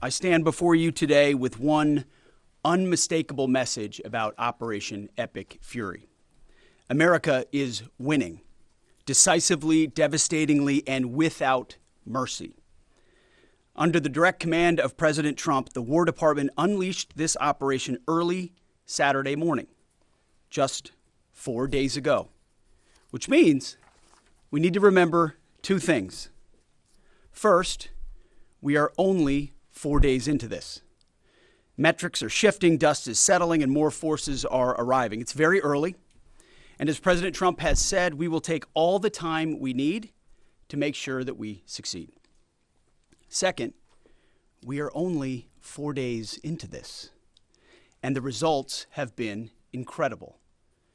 I stand before you today with one unmistakable message about Operation Epic Fury. America is winning, decisively, devastatingly, and without mercy. Under the direct command of President Trump, the War Department unleashed this operation early Saturday morning, just 4 days ago, which means we need to remember two things. First, we are only 4 days into this. Metrics are shifting, dust is settling, and more forces are arriving. It's very early, and as President Trump has said, we will take all the time we need to make sure that we succeed. Second, we are only 4 days into this, and the results have been incredible.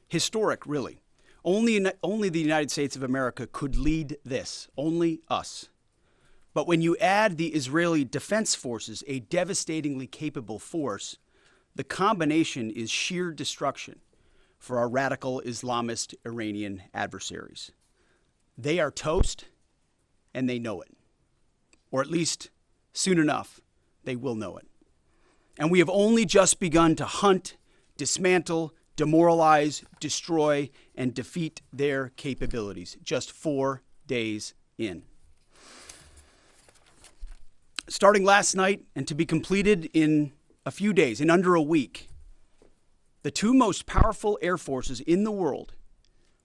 Historic, really. Only the United States of America could lead this, only us. But when you add the Israeli Defense Forces, a devastatingly capable force, the combination is sheer destruction for our radical Islamist Iranian adversaries. They are toast, and they know it. Or at least, soon enough, they will know it. And we have only just begun to hunt, dismantle, demoralize, destroy, and defeat their capabilities, just 4 days in. Starting last night and to be completed in a few days, in under a week, the two most powerful air forces in the world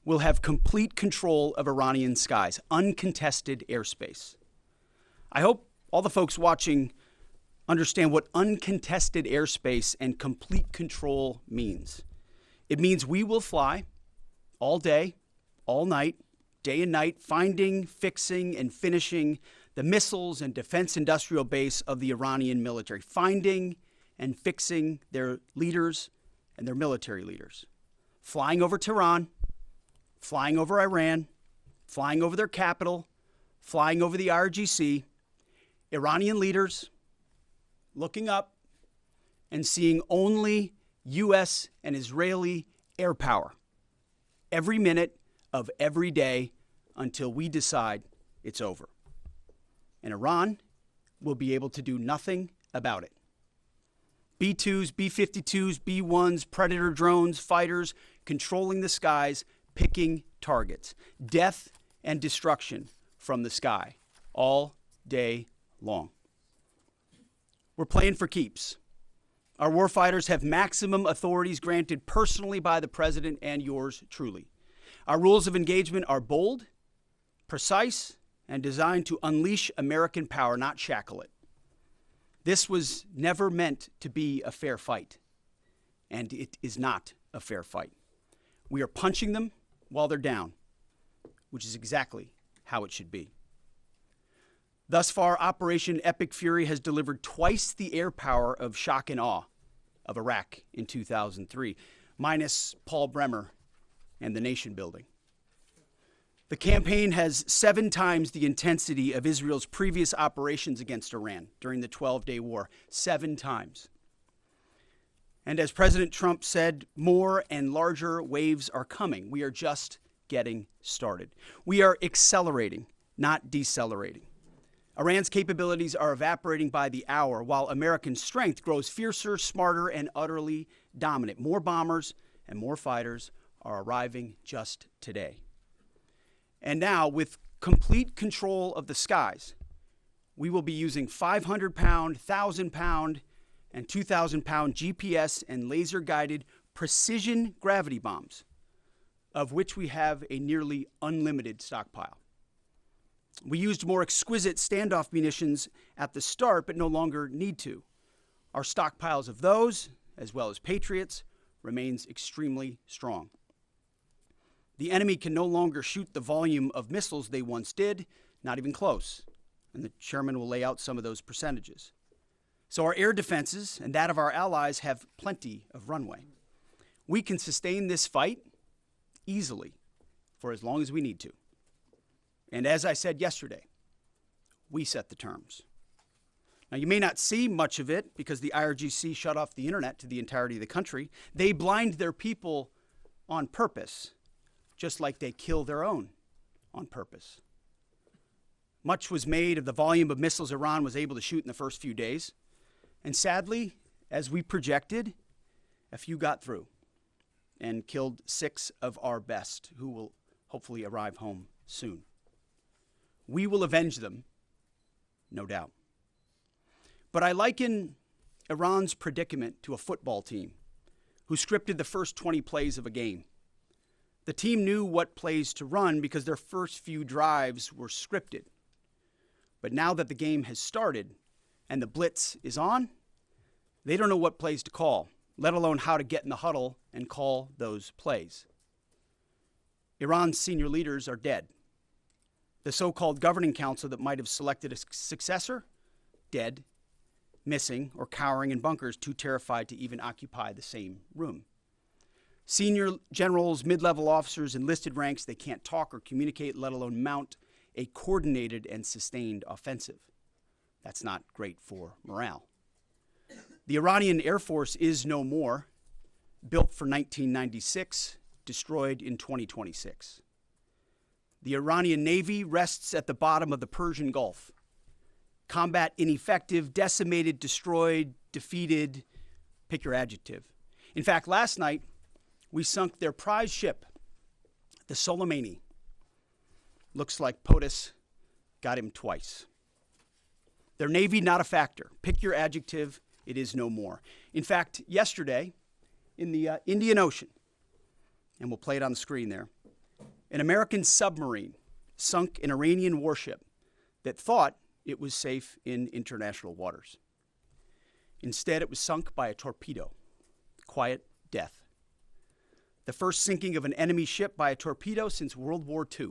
will have complete control of Iranian skies, uncontested airspace. I hope all the folks watching understand what uncontested airspace and complete control means. It means we will fly all day, all night, day and night, finding, fixing, and finishing the missiles and defense industrial base of the Iranian military, finding and fixing their leaders and their military leaders, flying over Tehran, flying over Iran, flying over their capital, flying over the IRGC, Iranian leaders looking up and seeing only U.S. and Israeli air power every minute of every day until we decide it's over. And Iran will be able to do nothing about it. B-2s, B-52s, B-1s, Predator drones, fighters, controlling the skies, picking targets. Death and destruction from the sky all day long. We're playing for keeps. Our warfighters have maximum authorities granted personally by the president and yours truly. Our rules of engagement are bold, precise, and designed to unleash American power, not shackle it. This was never meant to be a fair fight, and it is not a fair fight. We are punching them while they're down, which is exactly how it should be. Thus far, Operation Epic Fury has delivered twice the air power of shock and awe of Iraq in 2003, minus Paul Bremer and the nation building. The campaign has 7 times the intensity of Israel's previous operations against Iran during the 12-day war, 7 times. And as President Trump said, more and larger waves are coming. We are just getting started. We are accelerating, not decelerating. Iran's capabilities are evaporating by the hour, while American strength grows fiercer, smarter, and utterly dominant. More bombers and more fighters are arriving just today. And now, with complete control of the skies, we will be using 500-pound, 1,000-pound, and 2,000-pound GPS and laser-guided precision gravity bombs, of which we have a nearly unlimited stockpile. We used more exquisite standoff munitions at the start, but no longer need to. Our stockpiles of those, as well as Patriots, remains extremely strong. The enemy can no longer shoot the volume of missiles they once did, not even close. And the chairman will lay out some of those percentages. So our air defenses and that of our allies have plenty of runway. We can sustain this fight easily for as long as we need to. And as I said yesterday, we set the terms. Now, you may not see much of it because the IRGC shut off the internet to the entirety of the country. They blind their people on purpose, just like they kill their own on purpose. Much was made of the volume of missiles Iran was able to shoot in the first few days. And sadly, as we projected, a few got through and killed 6 of our best, who will hopefully arrive home soon. We will avenge them, no doubt. But I liken Iran's predicament to a football team who scripted the first 20 plays of a game. The team knew what plays to run because their first few drives were scripted. But now that the game has started and the blitz is on, they don't know what plays to call, let alone how to get in the huddle and call those plays. Iran's senior leaders are dead. The so-called governing council that might have selected a successor, dead, missing, or cowering in bunkers, too terrified to even occupy the same room. Senior generals, mid-level officers, enlisted ranks, they can't talk or communicate, let alone mount a coordinated and sustained offensive. That's not great for morale. The Iranian Air Force is no more, built for 1996, destroyed in 2026. The Iranian Navy rests at the bottom of the Persian Gulf. Combat ineffective, decimated, destroyed, defeated, pick your adjective. In fact, last night, we sunk their prize ship, the Soleimani. Looks like POTUS got him twice. Their Navy, not a factor. Pick your adjective, it is no more. In fact, yesterday, in the Indian Ocean, and we'll play it on the screen there, an American submarine sunk an Iranian warship that thought it was safe in international waters. Instead, it was sunk by a torpedo. Quiet death. The first sinking of an enemy ship by a torpedo since World War II.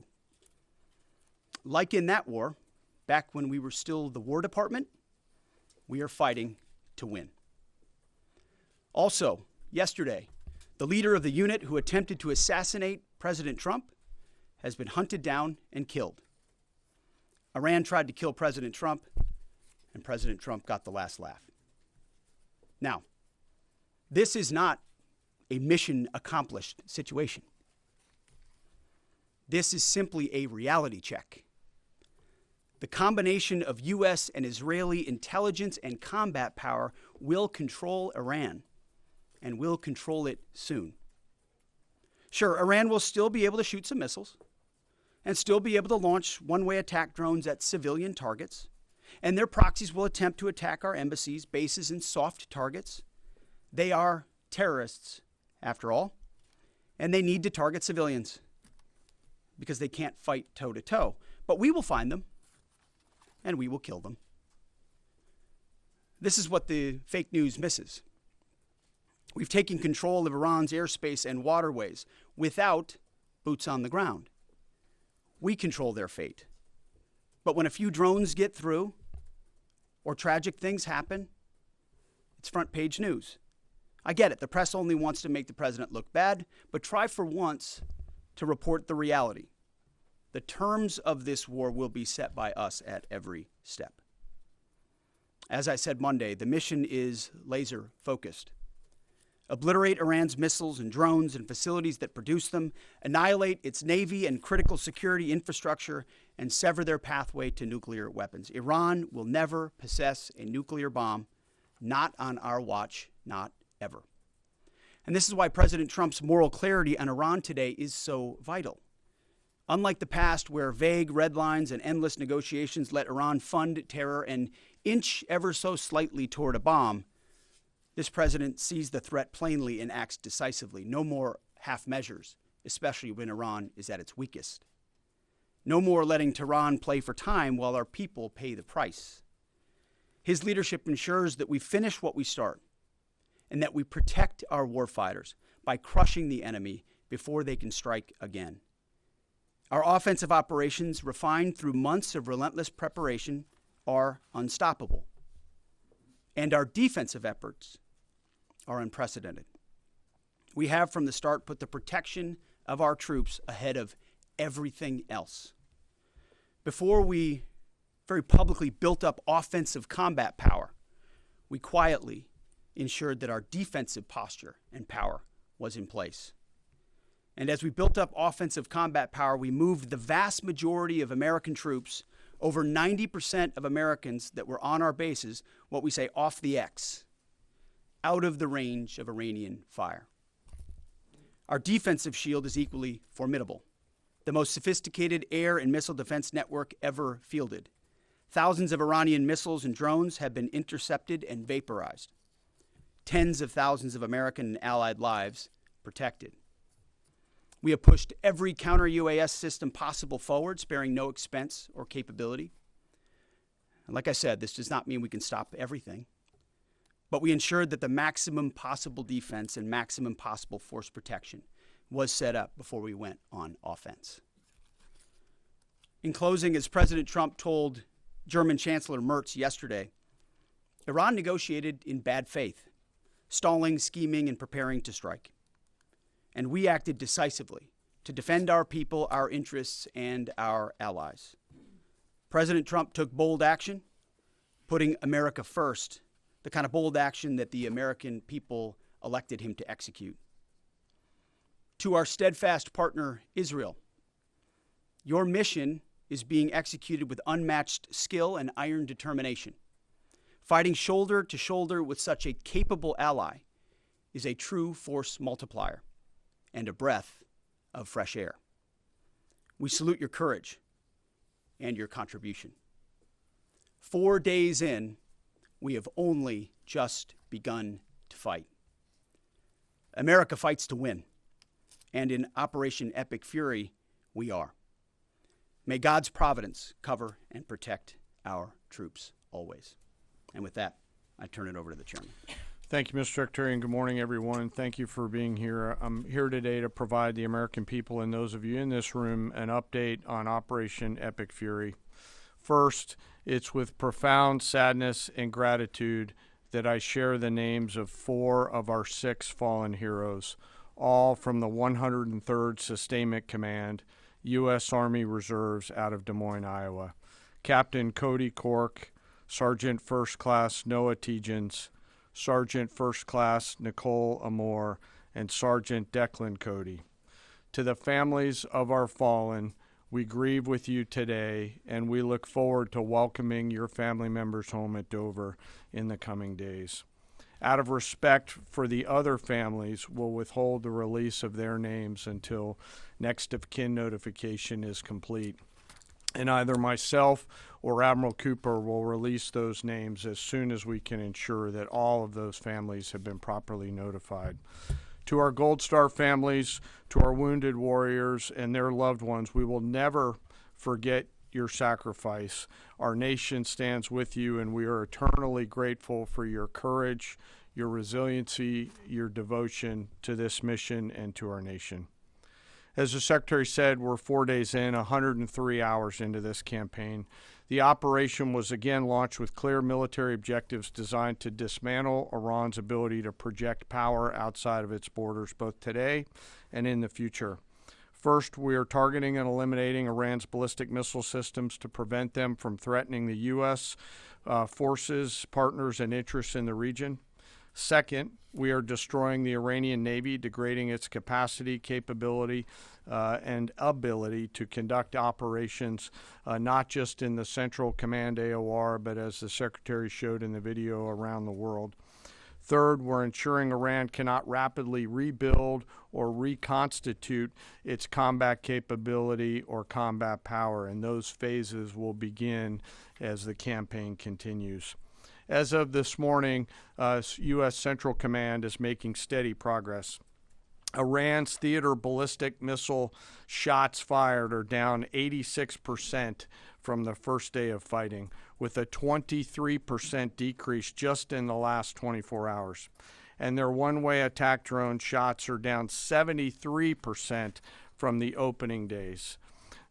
Like in that war, back when we were still the War Department, we are fighting to win. Also, yesterday, the leader of the unit who attempted to assassinate President Trump has been hunted down and killed. Iran tried to kill President Trump, and President Trump got the last laugh. Now, this is not a mission accomplished situation. This is simply a reality check. The combination of U.S. and Israeli intelligence and combat power will control Iran, and will control it soon. Sure, Iran will still be able to shoot some missiles and still be able to launch one-way attack drones at civilian targets, and their proxies will attempt to attack our embassies, bases, and soft targets. They are terrorists, after all, and they need to target civilians because they can't fight toe-to-toe. But we will find them, and we will kill them. This is what the fake news misses. We've taken control of Iran's airspace and waterways without boots on the ground. We control their fate. But when a few drones get through or tragic things happen, it's front page news. I get it. The press only wants to make the president look bad, but try for once to report the reality. The terms of this war will be set by us at every step. As I said Monday, the mission is laser focused. Obliterate Iran's missiles and drones and facilities that produce them, annihilate its navy and critical security infrastructure, and sever their pathway to nuclear weapons. Iran will never possess a nuclear bomb, not on our watch, not ever. And this is why President Trump's moral clarity on Iran today is so vital. Unlike the past, where vague red lines and endless negotiations let Iran fund terror and inch ever so slightly toward a bomb, this president sees the threat plainly and acts decisively. No more half measures, especially when Iran is at its weakest. No more letting Tehran play for time while our people pay the price. His leadership ensures that we finish what we start and that we protect our warfighters by crushing the enemy before they can strike again. Our offensive operations, refined through months of relentless preparation, are unstoppable. And our defensive efforts are unprecedented. We have from the start put the protection of our troops ahead of everything else. Before we very publicly built up offensive combat power, we quietly ensured that our defensive posture and power was in place. And as we built up offensive combat power, we moved the vast majority of American troops over 90% of Americans that were on our bases, what we say off the X, out of the range of Iranian fire. Our defensive shield is equally formidable, the most sophisticated air and missile defense network ever fielded. Thousands of Iranian missiles and drones have been intercepted and vaporized. Tens of thousands of American and allied lives protected. We have pushed every counter-UAS system possible forward, sparing no expense or capability. And like I said, this does not mean we can stop everything, but we ensured that the maximum possible defense and maximum possible force protection was set up before we went on offense. In closing, as President Trump told German Chancellor Merz yesterday, Iran negotiated in bad faith, stalling, scheming, and preparing to strike. And we acted decisively to defend our people, our interests, and our allies. President Trump took bold action, putting America first, the kind of bold action that the American people elected him to execute. To our steadfast partner, Israel, your mission is being executed with unmatched skill and iron determination. Fighting shoulder to shoulder with such a capable ally is a true force multiplier and a breath of fresh air. We salute your courage and your contribution. 4 days in, we have only just begun to fight. America fights to win, and in Operation Epic Fury, we are. May God's providence cover and protect our troops always. And with that, I turn it over to the chairman. Thank you, Mr. Secretary, and good morning, everyone. Thank you for being here. I'm here today to provide the American people and those of you in this room an update on Operation Epic Fury. First, it's with profound sadness and gratitude that I share the names of 4 of our 6 fallen heroes, all from the 103rd Sustainment Command, U.S. Army Reserves out of Des Moines, Iowa. Captain Cody Cork, Sergeant First Class Noah Tegens, Sergeant First Class Nicole Amore, and Sergeant Declan Cody. To the families of our fallen, we grieve with you today, and we look forward to welcoming your family members home at Dover in the coming days. Out of respect for the other families, we'll withhold the release of their names until next of kin notification is complete. And either myself or Admiral Cooper will release those names as soon as we can ensure that all of those families have been properly notified. To our Gold Star families, to our wounded warriors and their loved ones, we will never forget your sacrifice. Our nation stands with you, and we are eternally grateful for your courage, your resiliency, your devotion to this mission and to our nation. As the Secretary said, we're 4 days in, 103 hours into this campaign. The operation was again launched with clear military objectives designed to dismantle Iran's ability to project power outside of its borders, both today and in the future. First, we are targeting and eliminating Iran's ballistic missile systems to prevent them from threatening the U.S. Forces, partners, and interests in the region. Second, we are destroying the Iranian Navy, degrading its capacity, capability, and ability to conduct operations, not just in the Central Command AOR, but as the Secretary showed in the video, around the world. Third, we're ensuring Iran cannot rapidly rebuild or reconstitute its combat capability or combat power, and those phases will begin as the campaign continues. As of this morning, U.S. Central Command is making steady progress. Iran's theater ballistic missile shots fired are down 86% from the first day of fighting, with a 23% decrease just in the last 24 hours. And their one-way attack drone shots are down 73% from the opening days.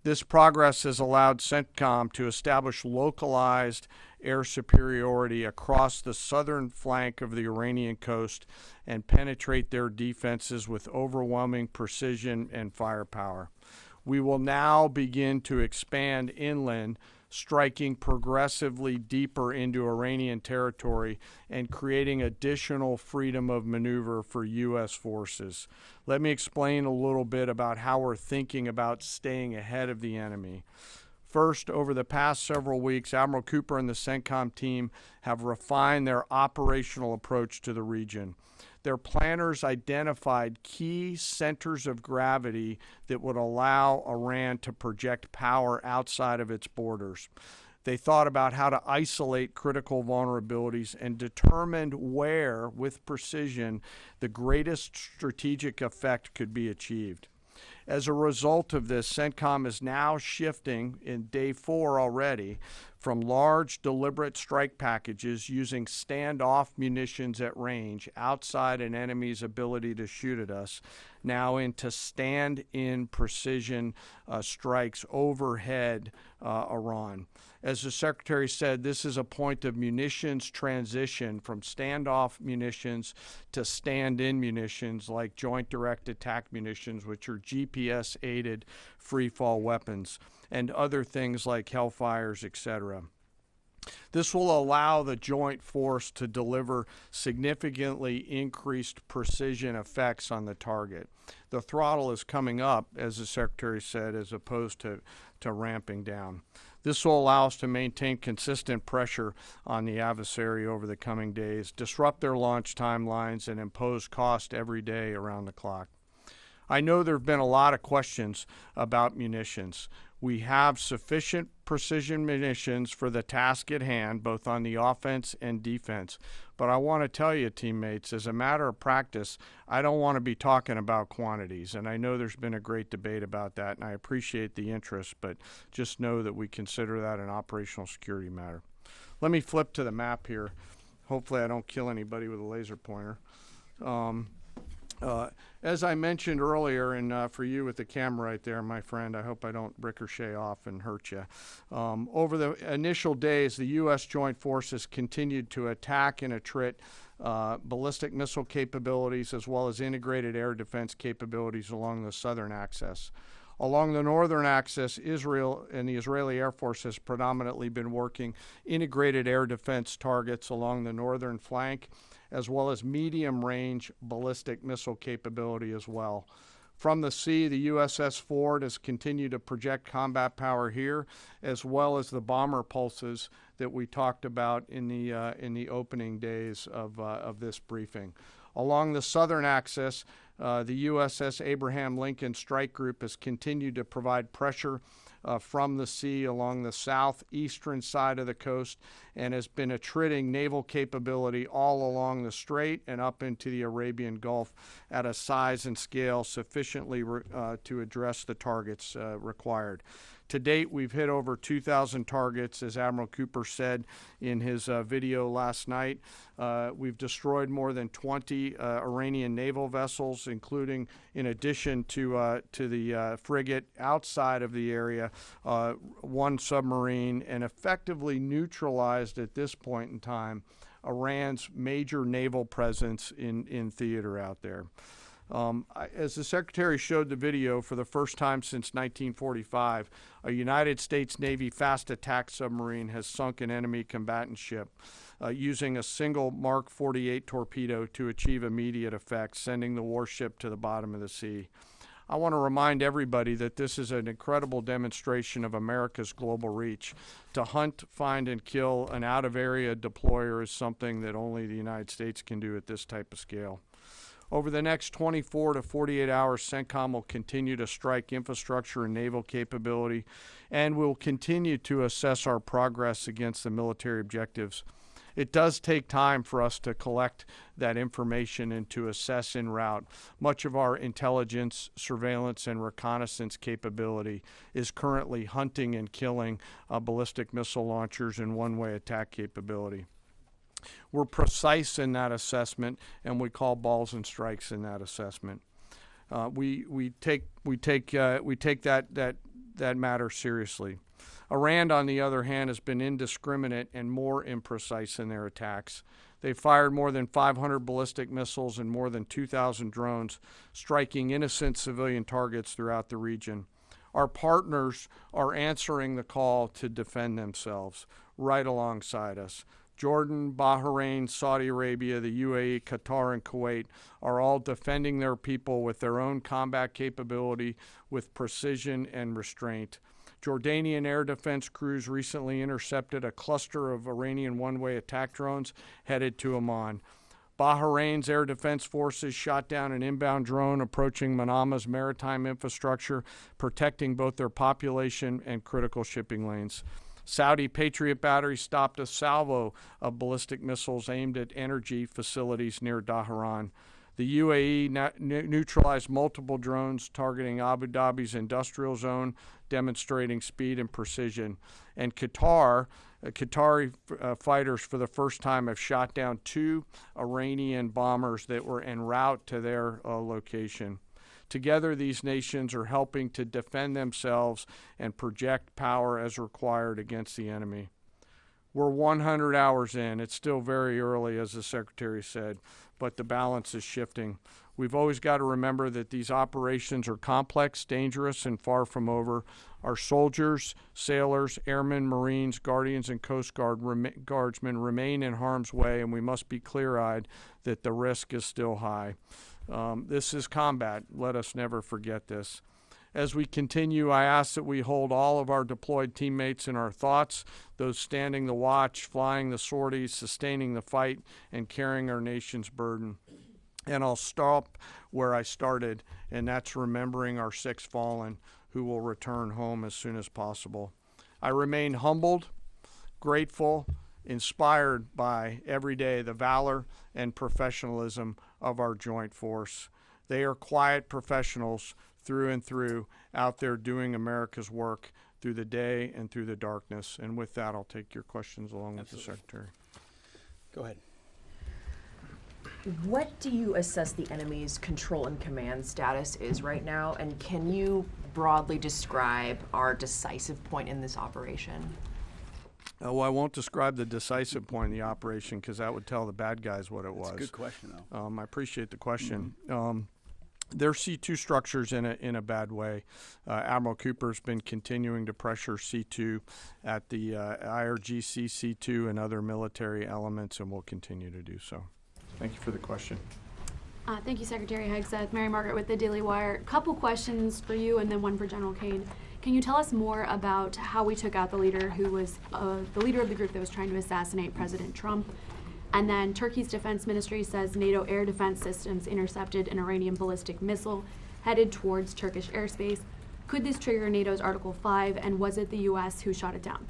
This progress has allowed CENTCOM to establish localized air superiority across the southern flank of the Iranian coast and penetrate their defenses with overwhelming precision and firepower. We will now begin to expand inland, striking progressively deeper into Iranian territory and creating additional freedom of maneuver for U.S. forces. Let me explain a little bit about how we're thinking about staying ahead of the enemy. First, over the past several weeks, Admiral Cooper and the CENTCOM team have refined their operational approach to the region. Their planners identified key centers of gravity that would allow Iran to project power outside of its borders. They thought about how to isolate critical vulnerabilities and determined where, with precision, the greatest strategic effect could be achieved. As a result of this, CENTCOM is now shifting in day 4 already from large, deliberate strike packages using standoff munitions at range outside an enemy's ability to shoot at us, now into stand-in precision strikes overhead Iran. As the Secretary said, this is a point of munitions transition from standoff munitions to stand-in munitions like Joint Direct Attack munitions, which are GPS-aided free-fall weapons, and other things like Hellfires, etc. This will allow the joint force to deliver significantly increased precision effects on the target. The throttle is coming up, as the Secretary said, as opposed to ramping down. This will allow us to maintain consistent pressure on the adversary over the coming days, disrupt their launch timelines, and impose cost every day around the clock. I know there have been a lot of questions about munitions. We have sufficient precision munitions for the task at hand, both on the offense and defense. But I want to tell you, teammates, as a matter of practice, I don't want to be talking about quantities. And I know there's been a great debate about that, and I appreciate the interest, but just know that we consider that an operational security matter. Let me flip to the map here. Hopefully I don't kill anybody with a laser pointer. As I mentioned earlier, and for you with the camera right there, my friend, I hope I don't ricochet off and hurt you. Over the initial days, the U.S. Joint Forces continued to attack and attrit ballistic missile capabilities as well as integrated air defense capabilities along the southern axis. Along the northern axis, Israel and the Israeli Air Force has predominantly been working integrated air defense targets along the northern flank, as well as medium-range ballistic missile capability as well. From the sea, the USS Ford has continued to project combat power here, as well as the bomber pulses that we talked about in the opening days of this briefing. Along the southern axis, the USS Abraham Lincoln Strike Group has continued to provide pressure from the sea along the southeastern side of the coast and has been attriting naval capability all along the strait and up into the Arabian Gulf at a size and scale sufficiently to address the targets required. To date, we've hit over 2,000 targets, as Admiral Cooper said in his video last night. We've destroyed more than 20 Iranian naval vessels, including, in addition to the frigate outside of the area, one submarine, and effectively neutralized at this point in time Iran's major naval presence in theater out there. As the Secretary showed the video, for the first time since 1945, a United States Navy fast attack submarine has sunk an enemy combatant ship using a single Mark 48 torpedo to achieve immediate effect, sending the warship to the bottom of the sea. I want to remind everybody that this is an incredible demonstration of America's global reach. To hunt, find, and kill an out-of-area deployer is something that only the United States can do at this type of scale. Over the next 24 to 48 hours, CENTCOM will continue to strike infrastructure and naval capability, and will continue to assess our progress against the military objectives. It does take time for us to collect that information and to assess en route. Much of our intelligence, surveillance, and reconnaissance capability is currently hunting and killing ballistic missile launchers and one-way attack capability. We're precise in that assessment, and we call balls and strikes in that assessment. We take that matter seriously. Iran, on the other hand, has been indiscriminate and more imprecise in their attacks. They fired more than 500 ballistic missiles and more than 2,000 drones, striking innocent civilian targets throughout the region. Our partners are answering the call to defend themselves right alongside us. Jordan, Bahrain, Saudi Arabia, the UAE, Qatar, and Kuwait are all defending their people with their own combat capability, with precision and restraint. Jordanian air defense crews recently intercepted a cluster of Iranian one-way attack drones headed to Amman. Bahrain's air defense forces shot down an inbound drone approaching Manama's maritime infrastructure, protecting both their population and critical shipping lanes. Saudi Patriot batteries stopped a salvo of ballistic missiles aimed at energy facilities near Dhahran. The UAE neutralized multiple drones targeting Abu Dhabi's industrial zone, demonstrating speed and precision. And Qatari fighters for the first time have shot down 2 Iranian bombers that were en route to their location. Together, these nations are helping to defend themselves and project power as required against the enemy. We're 100 hours in. It's still very early, as the Secretary said, but the balance is shifting. We've always got to remember that these operations are complex, dangerous, and far from over. Our soldiers, sailors, airmen, Marines, Guardians, and Coast Guardsmen remain in harm's way, and we must be clear-eyed that the risk is still high. This is combat. Let us never forget this. As we continue, I ask that we hold all of our deployed teammates in our thoughts, those standing the watch, flying the sorties, sustaining the fight, and carrying our nation's burden. And I'll stop where I started, and that's remembering our 6 fallen who will return home as soon as possible. I remain humbled, grateful, inspired by every day the valor and professionalism of our joint force. They are quiet professionals through and through, out there doing America's work through the day and through the darkness. And with that, I'll take your questions along with the Secretary. Go ahead. What do you assess the enemy's control and command status is right now? And can you broadly describe our decisive point in this operation? Well, I won't describe the decisive point in the operation because that would tell the bad guys what it was. That's a good question, though. I appreciate the question. Their C2 structures in a bad way. Admiral Cooper's been continuing to pressure C2 at the IRGC C2 and other military elements, and will continue to do so. Thank you for the question. Thank you, Secretary Hegseth. Mary Margaret with the Daily Wire. Couple questions for you and then one for General Caine. Can you tell us more about how we took out the leader who was the leader of the group that was trying to assassinate President Trump? And then Turkey's defense ministry says NATO air defense systems intercepted an Iranian ballistic missile headed towards Turkish airspace. Could this trigger NATO's Article 5, and was it the U.S. who shot it down?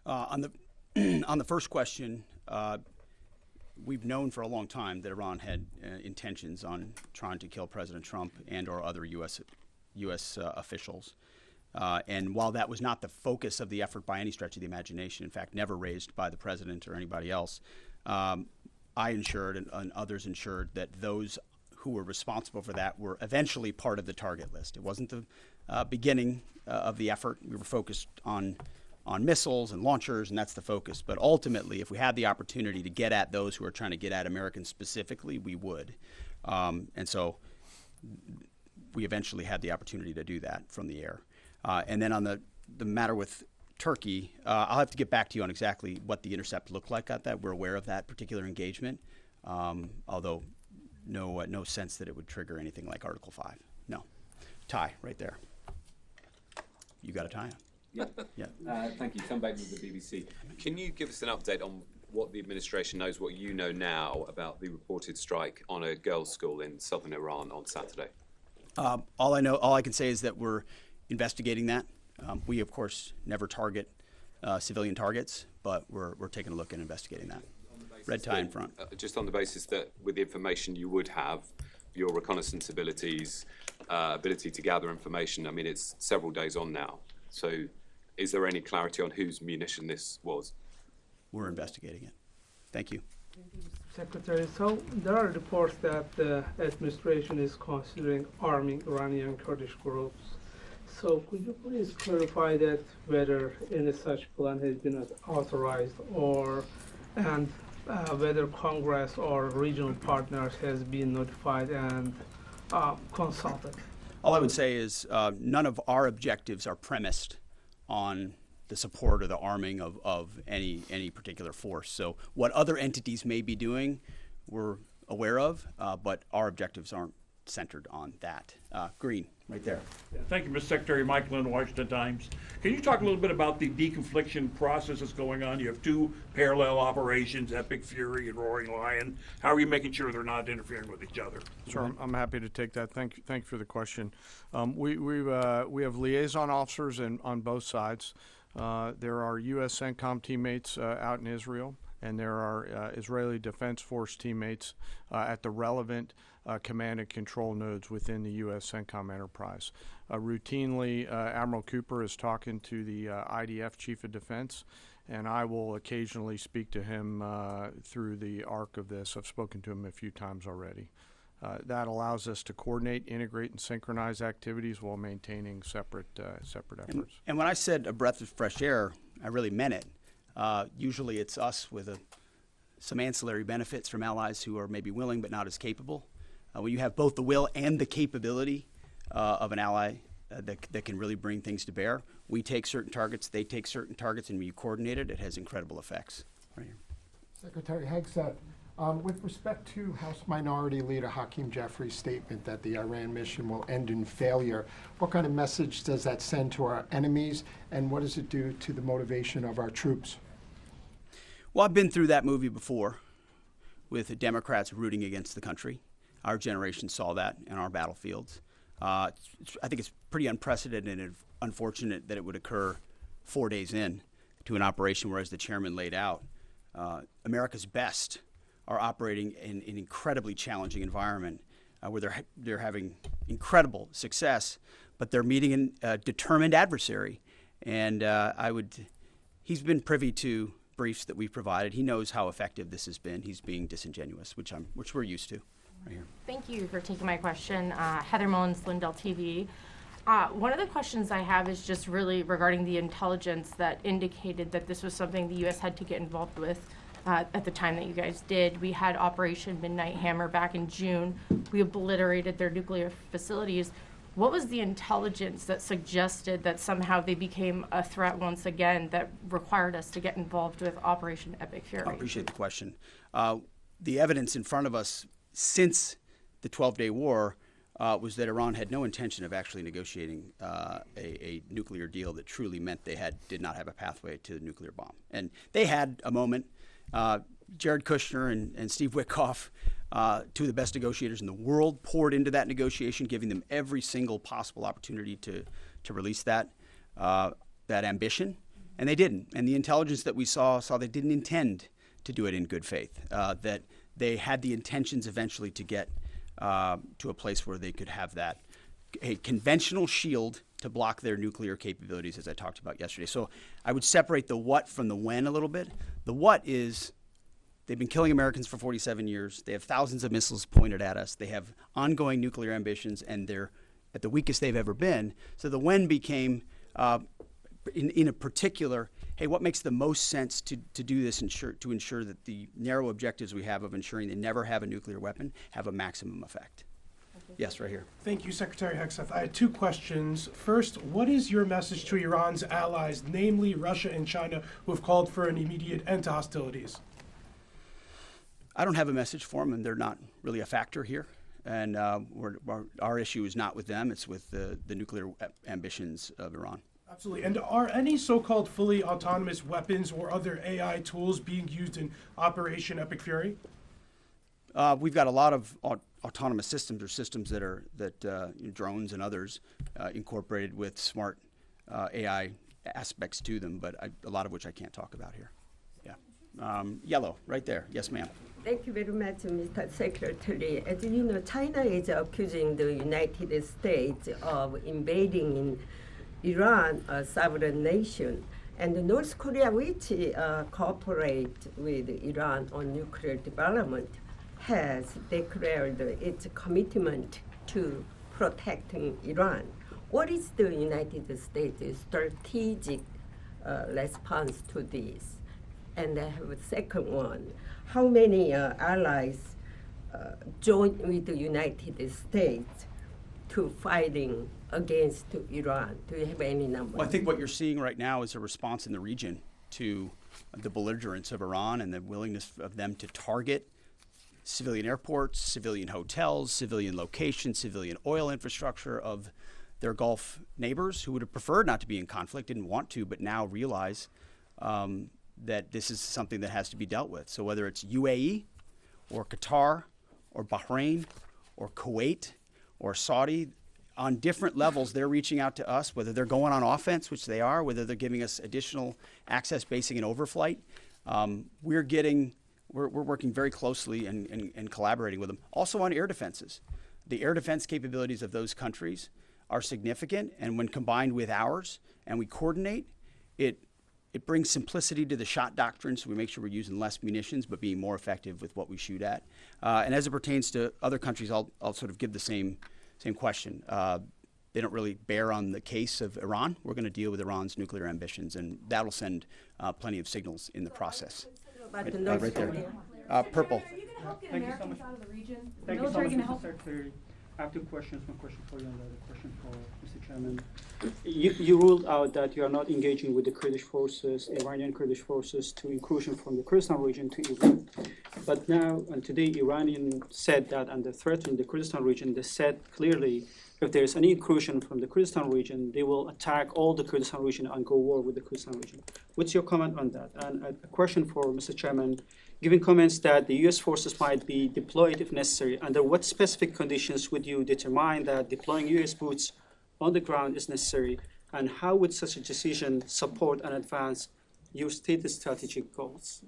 On the first question, we've known for a long time that Iran had intentions on trying to kill President Trump and or other U.S. Officials. And while that was not the focus of the effort by any stretch of the imagination, in fact, never raised by the president or anybody else, I ensured and others ensured that those who were responsible for that were eventually part of the target list. It wasn't the beginning of the effort. We were focused on missiles and launchers, and that's the focus. But ultimately, if we had the opportunity to get at those who are trying to get at Americans specifically, we would. And so we eventually had the opportunity to do that from the air. And then on the matter with Turkey, I'll have to get back to you on exactly what the intercept looked like at that. We're aware of that particular engagement, although no sense that it would trigger anything like Article 5. No. Tie right there. You got a tie on. Yeah. Thank you. Tom Bateman with the BBC. Can you give us an update on what the administration knows, what you know now about the reported strike on a girls' school in southern Iran on Saturday? All I can say is that we're investigating that. We, of course, never target civilian targets, but we're taking a look and investigating that. Red tie in front. Just on the basis that with the information you would have, your reconnaissance abilities, ability to gather information, I mean, it's several days on now. So is there any clarity on whose munition this was? We're investigating it. Thank you. Secretary, so there are reports that the administration is considering arming Iranian Kurdish groups. So could you please clarify that whether any such plan has been authorized and whether Congress or regional partners has been notified and consulted? All I would say is none of our objectives are premised on the support or the arming of any particular force. So what other entities may be doing, we're aware of, but our objectives aren't centered on that. Green, right there. Yeah, thank you, Mr. Secretary. Mike Lynn, Washington Times. Can you talk a little bit about the deconfliction process that's going on? You have two parallel operations, Epic Fury and Roaring Lion. How are you making sure they're not interfering with each other? Sure, I'm happy to take that. Thank you for the question. We have liaison officers on both sides. There are U.S. CENTCOM teammates out in Israel, and there are Israeli Defense Force teammates at the relevant command and control nodes within the U.S. CENTCOM enterprise. Routinely, Admiral Cooper is talking to the IDF Chief of Defense, and I will occasionally speak to him through the arc of this. I've spoken to him a few times already. That allows us to coordinate, integrate, and synchronize activities while maintaining separate efforts. And when I said a breath of fresh air, I really meant it. Usually it's us with some ancillary benefits from allies who are maybe willing but not as capable. When you have both the will and the capability of an ally that can really bring things to bear, we take certain targets, they take certain targets, and when you coordinate it, it has incredible effects. Right here. Secretary Hegseth, with respect to House Minority Leader Hakeem Jeffrey's statement that the Iran mission will end in failure, what kind of message does that send to our enemies, and what does it do to the motivation of our troops? Well, I've been through that movie before with the Democrats rooting against the country. Our generation saw that in our battlefields. I think it's pretty unprecedented and unfortunate that it would occur 4 days in to an operation where, as the chairman laid out, America's best are operating in an incredibly challenging environment where they're having incredible success, but they're meeting a determined adversary. And he's been privy to briefs that we've provided. He knows how effective this has been. He's being disingenuous, which we're used to. Right here. Thank you for taking my question. Heather Mullins, Lindell TV. One of the questions I have is just really regarding the intelligence that indicated that this was something the U.S. had to get involved with at the time that you guys did. We had Operation Midnight Hammer back in June. We obliterated their nuclear facilities. What was the intelligence that suggested that somehow they became a threat once again that required us to get involved with Operation Epic Fury? I appreciate the question. The evidence in front of us since the 12-day war was that Iran had no intention of actually negotiating a nuclear deal that truly meant they did not have a pathway to the nuclear bomb. And they had a moment. Jared Kushner and Steve Witkoff, two of the best negotiators in the world, poured into that negotiation, giving them every single possible opportunity to release that ambition, and they didn't. And the intelligence that we saw they didn't intend to do it in good faith, that they had the intentions eventually to get to a place where they could have a conventional shield to block their nuclear capabilities, as I talked about yesterday. So I would separate the what from the when a little bit. The what is they've been killing Americans for 47 years. They have thousands of missiles pointed at us. They have ongoing nuclear ambitions, and they're at the weakest they've ever been. So the when became, in a particular, hey, what makes the most sense to do this to ensure that the narrow objectives we have of ensuring they never have a nuclear weapon have a maximum effect? Yes, right here. Thank you, Secretary Hegseth. I had two questions. First, what is your message to Iran's allies, namely Russia and China, who have called for an immediate end to hostilities? I don't have a message for them, and they're not really a factor here. And our issue is not with them. It's with the nuclear ambitions of Iran. Absolutely. And are any so-called fully autonomous weapons or other AI tools being used in Operation Epic Fury? We've got a lot of autonomous systems, or systems that drones and others incorporated with smart AI aspects to them, but a lot of which I can't talk about here. Yeah. Yellow, right there. Yes, ma'am. Thank you very much, Mr. Secretary. As you know, China is accusing the United States of invading in Iran, a sovereign nation, and North Korea, which cooperate with Iran on nuclear development, has declared its commitment to protecting Iran. What is the United States' strategic response to this? And I have a second one. How many allies join with the United States to fighting against Iran? Do you have any numbers? Well, I think what you're seeing right now is a response in the region to the belligerence of Iran and the willingness of them to target civilian airports, civilian hotels, civilian locations, civilian oil infrastructure of their Gulf neighbors who would have preferred not to be in conflict, didn't want to, but now realize that this is something that has to be dealt with. So whether it's UAE or Qatar or Bahrain or Kuwait or Saudi, on different levels, they're reaching out to us, whether they're going on offense, which they are, whether they're giving us additional access, basing, and overflight. We're working very closely and collaborating with them. Also on air defenses. The air defense capabilities of those countries are significant, and when combined with ours and we coordinate, it brings simplicity to the shot doctrine, so we make sure we're using less munitions but being more effective with what we shoot at. And as it pertains to other countries, I'll sort of give the same question. They don't really bear on the case of Iran. We're going to deal with Iran's nuclear ambitions, and that'll send plenty of signals in the process. Right there. Purple. Are you going to help get Americans out of the region? The military going to help? Secretary, I have two questions. One question for you and the other question for Mr. Chairman. You ruled out that you are not engaging with the Kurdish forces, Iranian Kurdish forces, to incursion from the Kurdistan region to Iran. But now, and today, Iranian said that under threat in the Kurdistan region, they said clearly if there is any incursion from the Kurdistan region, they will attack all the Kurdistan region and go war with the Kurdistan region. What's your comment on that? And a question for Mr. Chairman, given comments that the U.S. forces might be deployed if necessary, under what specific conditions would you determine that deploying U.S. boots on the ground is necessary, and how would such a decision support and advance your stated strategic goals?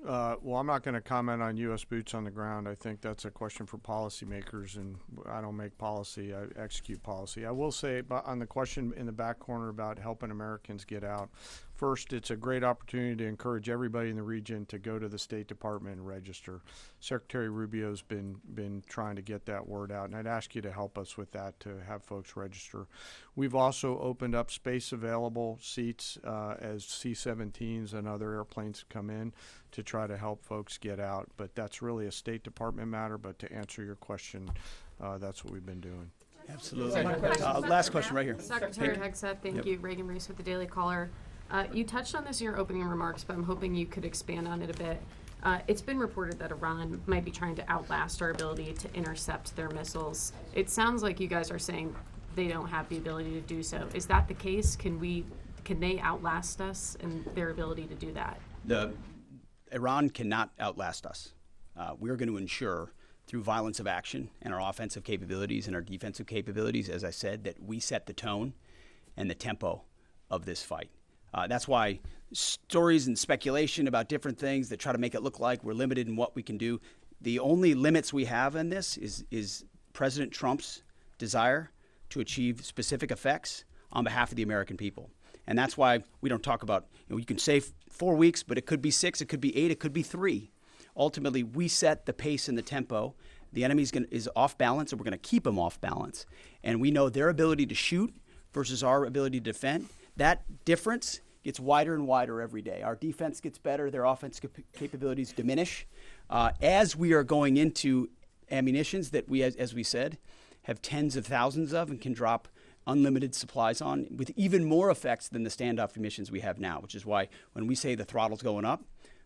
Well, I'm not going to comment on U.S. boots on the ground. I think that's a question for policymakers, and I don't make policy, I execute policy. I will say on the question in the back corner about helping Americans get out, first, it's a great opportunity to encourage everybody in the region to go to the State Department and register. Secretary Rubio's been trying to get that word out, and I'd ask you to help us with that, to have folks register. We've also opened up space available seats as C-17s and other airplanes come in to try to help folks get out. But that's really a State Department matter. But to answer your question, that's what we've been doing. Absolutely. Last question right here. Secretary Hegseth, thank you. Reagan Reese with the Daily Caller. You touched on this in your opening remarks, but I'm hoping you could expand on it a bit. It's been reported that Iran might be trying to outlast our ability to intercept their missiles. It sounds like you guys are saying they don't have the ability to do so. Is that the case? Can they outlast us in their ability to do that? Iran cannot outlast us. We're going to ensure through violence of action and our offensive capabilities and our defensive capabilities, as I said, that we set the tone and the tempo of this fight. That's why stories and speculation about different things that try to make it look like we're limited in what we can do. The only limits we have in this is President Trump's desire to achieve specific effects on behalf of the American people. And that's why we don't talk about, you can say 4 weeks, but it could be 6, it could be 8, it could be 3. Ultimately, we set the pace and the tempo. The enemy is off balance, and we're going to keep them off balance. And we know their ability to shoot versus our ability to defend. That difference gets wider and wider every day. Our defense gets better, their offense capabilities diminish. As we are going into ammunitions that we, as we said, have tens of thousands of and can drop unlimited supplies on with even more effects than the standoff emissions we have now, which is why when we say the throttle's going up,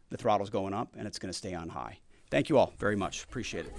the throttle's going up, and it's going to stay on high. Thank you all very much. Appreciate it.